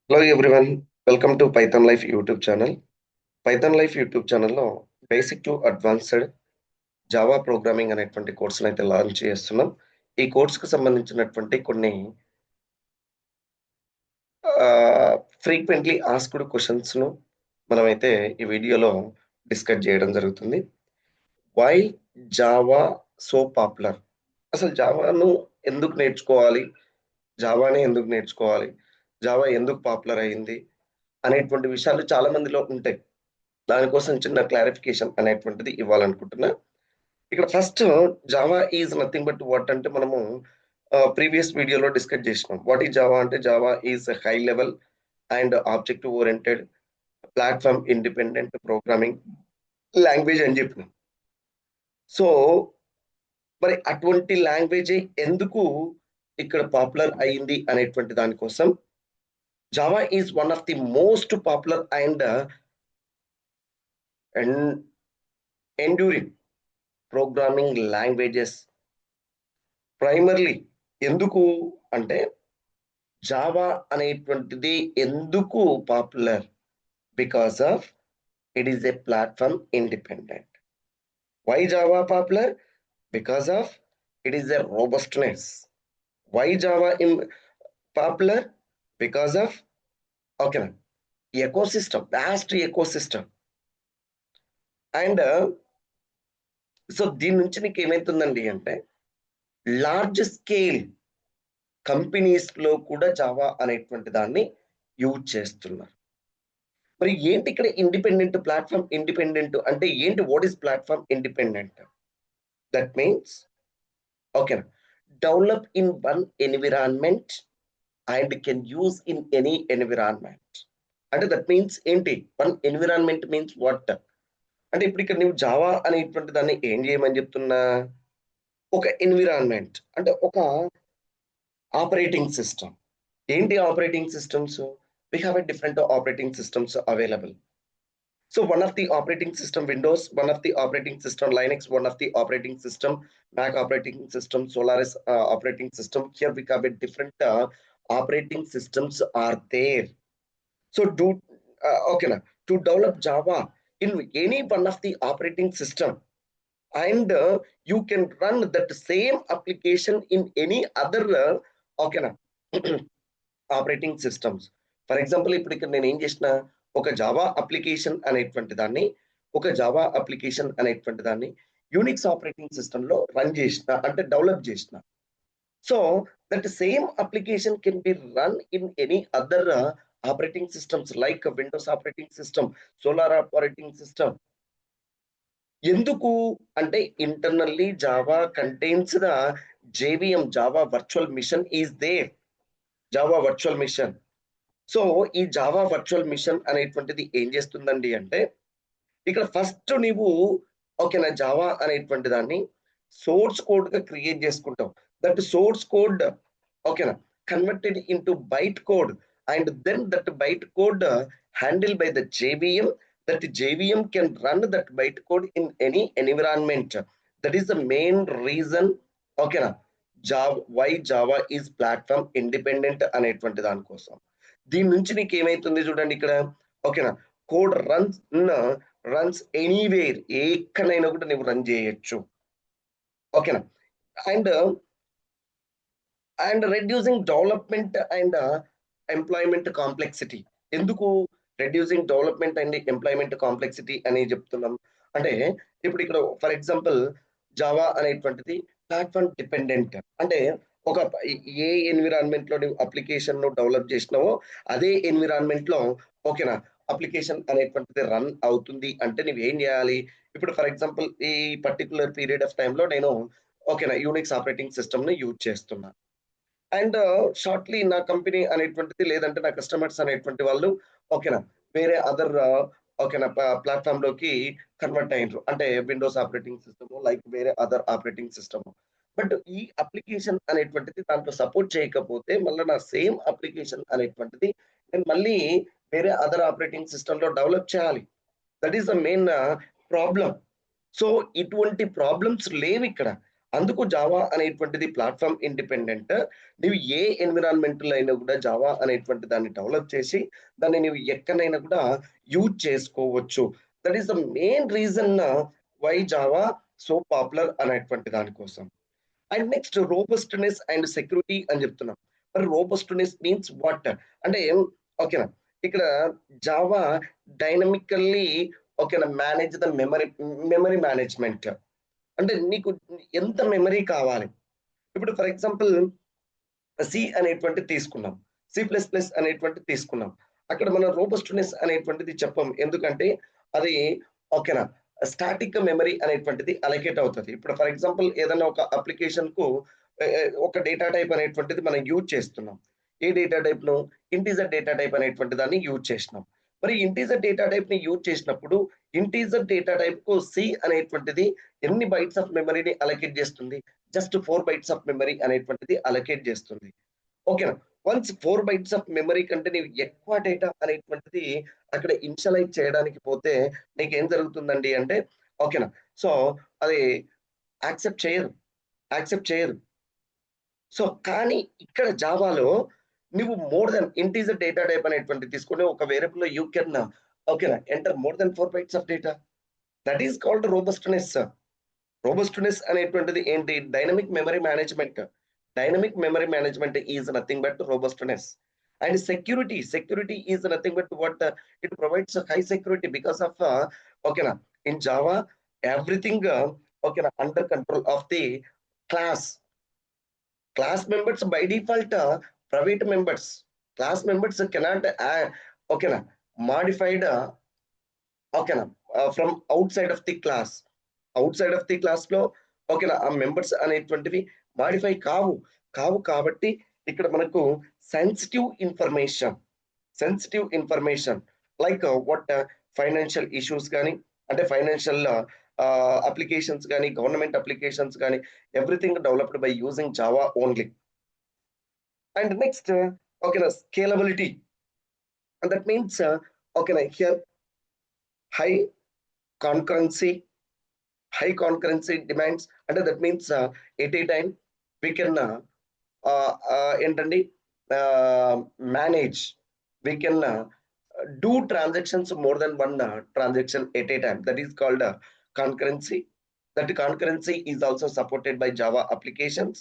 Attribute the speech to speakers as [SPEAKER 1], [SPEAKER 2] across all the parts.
[SPEAKER 1] Hello everyone, welcome to Python Life YouTube channel. Python Life YouTube ఛానల్లో basic to advanced Java programming అనేటువంటి కోర్సును అయితే launch చేస్తున్నాం. ఈ కోర్సుకు సంబంధించినటువంటి కొన్ని ఫ్రీక్వెంట్లీ ఆస్క్డ్ క్వశ్చన్స్ను మనమైతే ఈ వీడియోలో డిస్కస్ చేయడం జరుగుతుంది. Why Java so popular? అసలు జావాను ఎందుకు నేర్చుకోవాలి? జావానే ఎందుకు నేర్చుకోవాలి? జావా ఎందుకు పాపులర్ అయింది? అనేటువంటి విషయాలు చాలా మందిలో ఉంటాయి. దానికోసం చిన్న క్లారిఫికేషన్ అనేటువంటిది ఇవ్వాలనుకుంటున్నా. ఇక్కడ first Java is nothing but what అంటే మనము ప్రీవియస్ వీడియోలో డిస్కస్ చేసినాం. వాట్ ఈజ్ జావా అంటే Java is high level and objective oriented platform independent programming language అని చెప్పినాం. సో, మరి అటువంటి లాంగ్వేజే ఎందుకు ఇక్కడ పాపులర్ అయింది అనేటువంటి దాని కోసం Java is one of the most popular and an enduring programming languages primarily ఎందుకు అంటే జావా అనేటువంటిది ఎందుకు popular because of it is a platform independent. Why Java popular? Because of it is a robustness. Why Java in popular? Because of ఓకేనా ecosystem, vast ecosystem. And so దీని నుంచి నీకు ఏమైతుందండి అంటే large scale companies లో కూడా Java అనేటువంటి దాన్ని use చేస్తున్నారు. మరి ఏంటి ఇక్కడ ఇండిపెండెంట్ ప్లాట్ఫామ్ ఇండిపెండెంట్ అంటే ఏంటి? What is platform independent? That means ఓకేనా develop in one environment and can use in any environment. అంటే దట్ మీన్స్ ఏంటి? వన్ ఎన్విరాన్మెంట్ మీన్స్ వాట్ అంటే ఇప్పుడు ఇక్కడ నువ్వు జావా అనేటువంటి దాన్ని ఏం చేయమని చెప్తున్నా? ఒక ఎన్విరాన్మెంట్ అంటే ఒక ఆపరేటింగ్ సిస్టమ్. ఏంటి operating systems? We have a different operating systems available. So one of the operating system Windows, one of the operating system Linux, one of the operating system Mac operating system, Solaris operating system. Here we have a different operating systems are there. So do okay now to develop Java in any one of the operating system and you can run that same application in any other okay now operating systems. For example ఇప్పుడు ఇక్కడ నేను ఏం చేసిన ఒక Java application అనేటువంటి దాన్ని Unix operating system లో run చేసిన అంటే డెవలప్ చేసిన. So that same application can be run in any other operating systems like Windows operating system, Solar operating system. ఎందుకు అంటే internally Java contains the JVM Java virtual machine is there. Java virtual machine. So ఈ Java virtual machine అనేటువంటిది ఏం చేస్తుందండి అంటే ఇక్కడ first నీవు ఓకేనా జావా అనేటువంటి దాన్ని సోర్స్ కోడ్ గా క్రియేట్ చేసుకుంటావు. దట్ సోర్స్ కోడ్ ఓకేనా converted into byte code and then that byte code handle by the JVM. That JVM can run that byte code in any environment. That is the main reason ఓకేనా why Java is platform independent అనేటువంటి దానికోసం. దీని నుంచి నీకు ఏమైతుంది చూడండి ఇక్కడ ఓకేనా కోడ్ రన్స్ ఎనీవేర్, ఎక్కడైనా కూడా నువ్వు రన్ చేయొచ్చు ఓకేనా. And and reducing development and employment complexity. ఎందుకు reducing development and employment complexity అని చెప్తున్నాం అంటే ఇప్పుడు ఇక్కడ ఫర్ ఎగ్జాంపుల్ జావా అనేటువంటిది ప్లాట్ఫామ్ డిపెండెంట్ అంటే ఒక ఏ ఎన్విరాన్మెంట్ లో నువ్వు అప్లికేషన్ ను డెవలప్ చేసినావో అదే ఎన్విరాన్మెంట్ లో ఓకేనా అప్లికేషన్ అనేటువంటిది రన్ అవుతుంది అంటే నువ్వు ఏం చేయాలి? ఇప్పుడు ఫర్ ఎగ్జాంపుల్ ఈ పర్టికులర్ పీరియడ్ ఆఫ్ టైంలో నేను ఓకేనా యూనిక్స్ ఆపరేటింగ్ సిస్టమ్ ని యూజ్ చేస్తున్నా అండ్ షార్ట్లీ నా కంపెనీ అనేటువంటిది లేదంటే నా కస్టమర్స్ అనేటువంటి వాళ్ళు ఓకేనా వేరే అదర్ ఓకేనా ప్లాట్ఫామ్ లోకి కన్వర్ట్ అయ్యారు అంటే విండోస్ ఆపరేటింగ్ సిస్టమ్ లైక్ వేరే అదర్ ఆపరేటింగ్ సిస్టమ్. బట్ ఈ అప్లికేషన్ అనేటువంటిది దాంట్లో సపోర్ట్ చేయకపోతే మళ్ళీ నా సేమ్ అప్లికేషన్ అనేటువంటిది నేను మళ్ళీ వేరే అదర్ ఆపరేటింగ్ సిస్టమ్ లో డెవలప్ చేయాలి. That is the main problem. So ఇటువంటి ప్రాబ్లమ్స్ లేవు ఇక్కడ. అందుకు జావా అనేటువంటిది ప్లాట్ఫామ్ ఇండిపెండెంట్. నీవు ఏ ఎన్విరాన్మెంట్లో అయినా కూడా జావా అనేటువంటి దాన్ని డెవలప్ చేసి దాన్ని నీవు ఎక్కడైనా కూడా యూజ్ చేసుకోవచ్చు. That is the main reason why Java so popular అనేటువంటి దానికోసం. And next robustness and security అని చెప్తున్నాం. మరి రోబస్ట్‌నెస్ మీన్స్ వాట్? అంటే ఓకేనా. ఇక్కడ జావా డైనమికల్లీ ఓకేనా మేనేజ్ ద మెమరీ మేనేజ్‌మెంట్. అంటే నీకు ఎంత మెమరీ కావాలి? ఇప్పుడు ఫర్ ఎగ్జాంపుల్ సి అనేటువంటిది తీసుకున్నాం. సి ప్లస్ ప్లస్ అనేటువంటిది తీసుకున్నాం. అక్కడ మనం రోబస్ట్‌నెస్ అనేటువంటిది చెప్పం. ఎందుకంటే అది ఓకేనా స్టాటిక్ మెమరీ అనేటువంటిది అలొకేట్ అవుతది. ఇప్పుడు ఫర్ ఎగ్జాంపుల్ ఏదైనా ఒక అప్లికేషన్‌కు ఒక డేటా టైప్ అనేటువంటిది మనం యూజ్ చేస్తున్నాం. ఏ డేటా టైప్‌ను? ఇంటిజర్ డేటా టైప్ అనేటువంటి దాన్ని యూజ్ చేసినాం. మరి ఇంటిజర్ డేటా టైప్‌ని యూజ్ చేసినప్పుడు ఇంటిజర్ డేటా టైప్‌కు సి అనేటువంటిది ఎన్ని బైట్స్ ఆఫ్ మెమరీని అలొకేట్ చేస్తుంది? జస్ట్ 4 బైట్స్ ఆఫ్ మెమరీ అనేటువంటిది అలొకేట్ చేస్తుంది. ఓకేనా. వన్స్ 4 బైట్స్ ఆఫ్ మెమరీ కంటే నీవు ఎక్కువ డేటా అనేటువంటిది అక్కడ ఇనిషియలైజ్ చేయడానికి పోతే నీకేం జరుగుతుందండి అంటే ఓకేనా. సో, అది యాక్సెప్ట్ చేయదు. యాక్సెప్ట్ చేయదు. సో, కానీ ఇక్కడ జావాలో నువ్వు more than integer data type అనేటువంటిది తీసుకొని ఒక వేరియబుల్‌లో యూ కెన్ ఓకేనా enter more than 4 bytes of data. That is called robustness. Robustness అనేటువంటిది ఏంటి? Dynamic memory management. Dynamic memory management is nothing but robustness. And security. Security is nothing but what? It provides high security because of ఓకేనా. In Java everything ఓకేనా under control of the class. Class members by default private members. Class members cannot ఓకేనా modified ఓకేనా from outside of the class. Outside of the క్లాస్‌లో ఓకేనా ఆ members అనేటువంటివి modify కావు. కావు కాబట్టి ఇక్కడ మనకు sensitive information, sensitive information like what financial issues గాని, అంటే ఫైనాన్షియల్ అప్లికేషన్స్ గాని, గవర్నమెంట్ అప్లికేషన్స్ గాని everything developed by using Java only. And next ఓకేనా స్కేలబిలిటీ. అండ్ దట్ మీన్స్ ఓకేనా here high concurrency. High concurrency demands అంటే that means at a time we can ఏంటండి manage, we can do transactions more than one transaction at a time. That is called concurrency. That concurrency is also supported by Java applications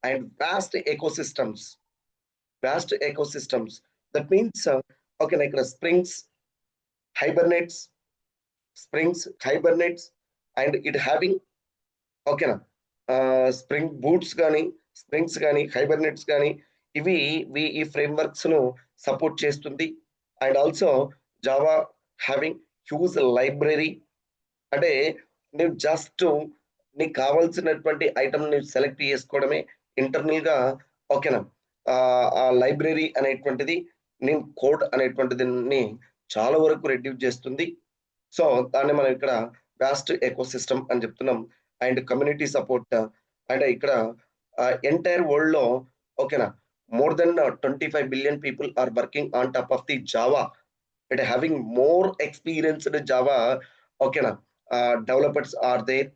[SPEAKER 1] and vast ecosystems. Vast ecosystems. That means okay like hibernates, hibernates, and it having ఓకేనా. Spring boots గానీ, springs గానీ, హైబర్నెట్స్ గానీ ఇవి ఈ ఫ్రేమ్‌వర్క్స్‌ను support చేస్తుంది. And also Java having huge library. అంటే నువ్వు just నీకు కావాల్సినటువంటి ఐటెమ్‌ని సెలెక్ట్ చేసుకోవడమే ఇంటర్నల్‌గా ఓకేనా. ఆ లైబ్రరీ అనేటువంటిది నేను కోడ్ అనేటువంటిదిని చాలా వరకు రెడ్యూస్ చేస్తుంది. సో, దాన్ని మనం ఇక్కడ వాస్ట్ ఎకోసిస్టమ్ అని చెప్తున్నాం. అండ్ కమ్యూనిటీ సపోర్ట్ అంటే ఇక్కడ ఎంటైర్ వరల్డ్‌లో ఓకేనా more than 25 billion people are working on top of the Java. It having more experienced Java ఓకేనా developers are there.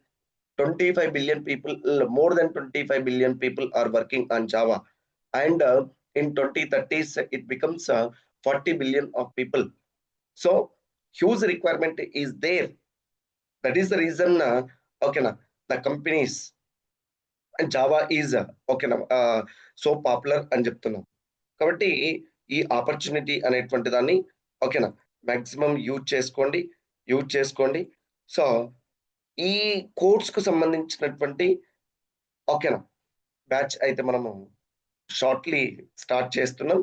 [SPEAKER 1] 25 billion people, more than 25 billion people are working on Java. And in 2030s, it becomes 40 billion of people. So, huge requirement is there. That is the reason, okay, na, the companies and Java is okay, na, so popular అని చెప్తున్నాం. కాబట్టి ఈ opportunity అనేటువంటి దాన్ని ఓకేనా maximum use చేసుకోండి. So ఈ కోర్స్‌కు సంబంధించినటువంటి ఓకేనా బ్యాచ్ అయితే మనము షార్ట్‌లీ స్టార్ట్ చేస్తున్నాం.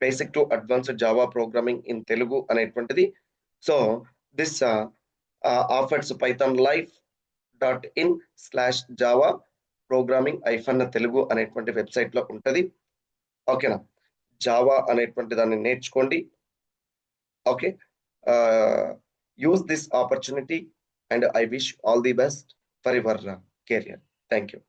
[SPEAKER 1] Basic to advanced Java programming in Telugu అనేటువంటిది. So this offers Python life.in/java programming -Telugu అనేటువంటి వెబ్‌సైట్‌లో ఉంటది. ఓకేనా. జావా అనేటువంటి దాన్ని నేర్చుకోండి. Okay. Use this opportunity and I wish all the best for your career. Thank you.